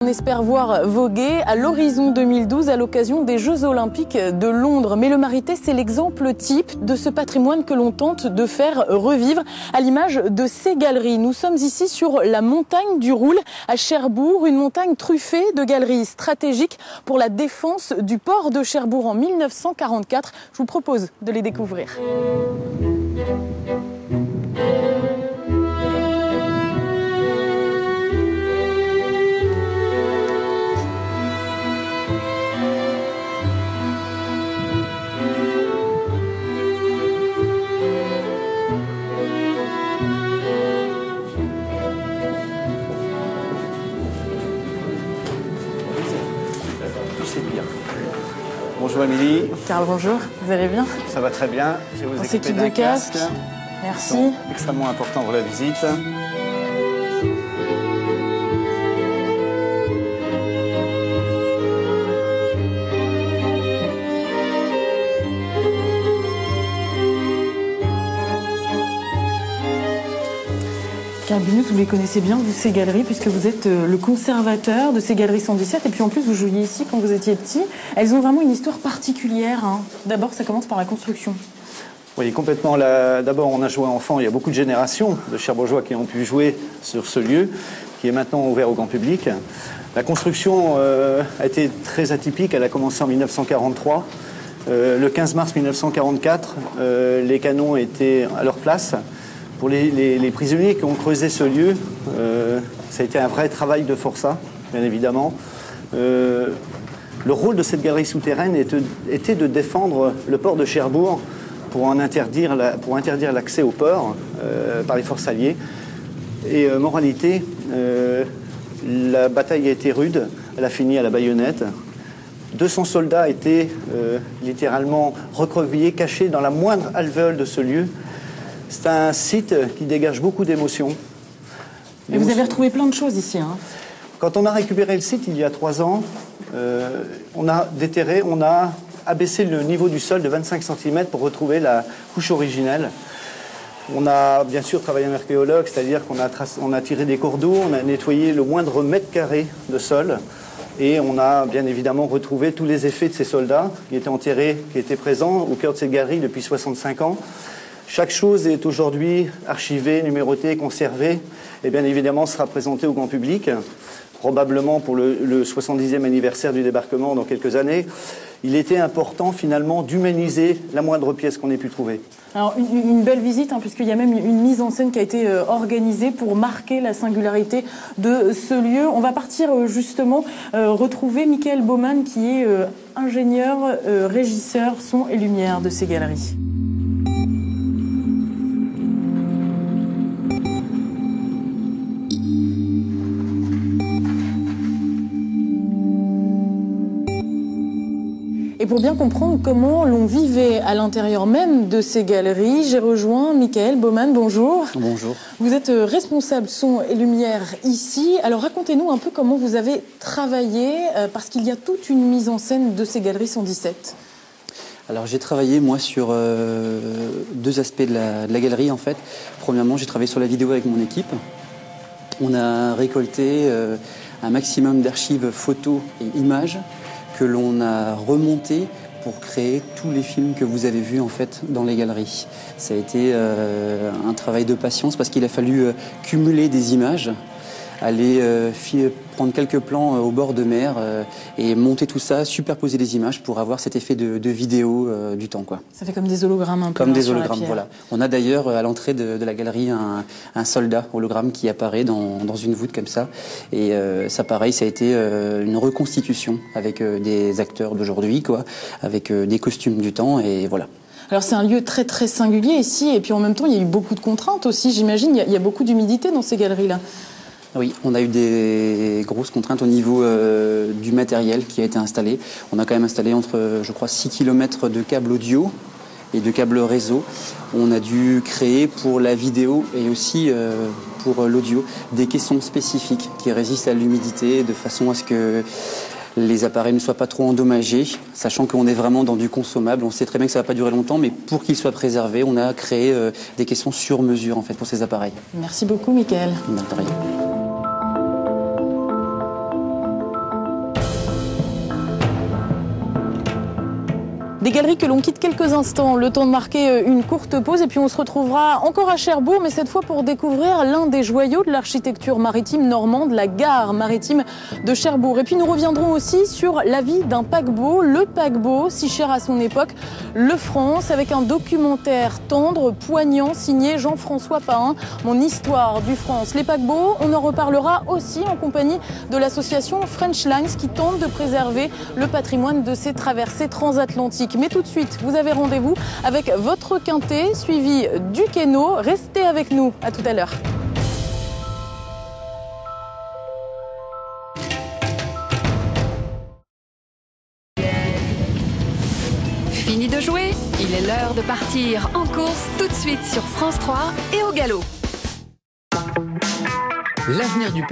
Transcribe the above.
On espère voir voguer à l'horizon 2012 à l'occasion des Jeux Olympiques de Londres. Mais le Marité, c'est l'exemple type de ce patrimoine que l'on tente de faire revivre à l'image de ces galeries. Nous sommes ici sur la montagne du Roule à Cherbourg, une montagne truffée de galeries stratégiques pour la défense du port de Cherbourg en 1944. Je vous propose de les découvrir. Bonjour Émilie. Karl, bonjour. Vous allez bien? Ça va très bien. Je vais vous équiper d'un casque. Merci. Extrêmement important pour la visite. Karl Bunus, vous les connaissez bien, vous, ces galeries, puisque vous êtes le conservateur de ces galeries 117. Et puis en plus, vous jouiez ici quand vous étiez petit. Elles ont vraiment une histoire particulière. D'abord, ça commence par la construction. Oui, complètement. D'abord, on a joué enfant. Il y a beaucoup de générations de Cherbourgeois qui ont pu jouer sur ce lieu, qui est maintenant ouvert au grand public. La construction a été très atypique. Elle a commencé en 1943. Le 15 mars 1944, les canons étaient à leur place. Pour les prisonniers qui ont creusé ce lieu, ça a été un vrai travail de forçat, bien évidemment. Le rôle de cette galerie souterraine était de défendre le port de Cherbourg pour interdire l'accès au port par les forces alliées. Et moralité, la bataille a été rude, elle a fini à la baïonnette. 200 soldats étaient littéralement recroquevillés, cachés dans la moindre alvéole de ce lieu. C'est un site qui dégage beaucoup d'émotions. Et vous avez retrouvé plein de choses ici. Quand on a récupéré le site il y a 3 ans, on a déterré, on a abaissé le niveau du sol de 25 cm pour retrouver la couche originelle. On a bien sûr travaillé en archéologue, c'est-à-dire qu'on a tiré des cours d'eau, on a nettoyé le moindre mètre carré de sol et on a bien évidemment retrouvé tous les effets de ces soldats qui étaient enterrés, qui étaient présents au cœur de cette galerie depuis 65 ans. Chaque chose est aujourd'hui archivée, numérotée, conservée et bien évidemment sera présentée au grand public, probablement pour le 70e anniversaire du débarquement dans quelques années. Il était important finalement d'humaniser la moindre pièce qu'on ait pu trouver. Alors une belle visite, puisqu'il y a même une mise en scène qui a été organisée pour marquer la singularité de ce lieu. On va partir justement retrouver Michael Baumann qui est ingénieur, régisseur son et lumière de ces galeries. Et pour bien comprendre comment l'on vivait à l'intérieur même de ces galeries, j'ai rejoint Michael Baumann. Bonjour. Bonjour. Vous êtes responsable son et lumière ici. Alors racontez-nous un peu comment vous avez travaillé, parce qu'il y a toute une mise en scène de ces galeries 117. Alors j'ai travaillé moi sur 2 aspects de la galerie en fait. Premièrement, j'ai travaillé sur la vidéo avec mon équipe. On a récolté un maximum d'archives photos et images que l'on a remonté pour créer tous les films que vous avez vus en fait dans les galeries. Ça a été un travail de patience parce qu'il a fallu cumuler des images, aller prendre quelques plans au bord de mer et monter tout ça, superposer les images pour avoir cet effet de vidéo du temps, quoi. Ça fait comme des hologrammes un peu. Comme des hologrammes, voilà. On a d'ailleurs à l'entrée de la galerie un soldat hologramme qui apparaît dans une voûte comme ça. Et ça, pareil, ça a été une reconstitution avec des acteurs d'aujourd'hui, quoi, avec des costumes du temps, et voilà. Alors c'est un lieu très très singulier ici, et puis en même temps il y a eu beaucoup de contraintes aussi, j'imagine. Il y a beaucoup d'humidité dans ces galeries-là. Oui, on a eu des grosses contraintes au niveau du matériel qui a été installé. On a quand même installé entre, je crois, 6 km de câbles audio et de câbles réseau. On a dû créer pour la vidéo et aussi pour l'audio des caissons spécifiques qui résistent à l'humidité de façon à ce que les appareils ne soient pas trop endommagés, sachant qu'on est vraiment dans du consommable. On sait très bien que ça ne va pas durer longtemps, mais pour qu'ils soient préservés, on a créé des caissons sur mesure en fait, pour ces appareils. Merci beaucoup, Michael. De rien. Des galeries que l'on quitte quelques instants, le temps de marquer une courte pause et puis on se retrouvera encore à Cherbourg, mais cette fois pour découvrir l'un des joyaux de l'architecture maritime normande, la gare maritime de Cherbourg. Et puis nous reviendrons aussi sur la vie d'un paquebot, le paquebot, si cher à son époque, le France, avec un documentaire tendre, poignant, signé Jean-François Pahin, Mon histoire du France. Les paquebots, on en reparlera aussi en compagnie de l'association French Lines qui tente de préserver le patrimoine de ces traversées transatlantiques. Mais tout de suite, vous avez rendez-vous avec votre quintet suivi du kéno. Restez avec nous, à tout à l'heure. Fini de jouer, il est l'heure de partir en course tout de suite sur France 3 et au galop. L'avenir du pays.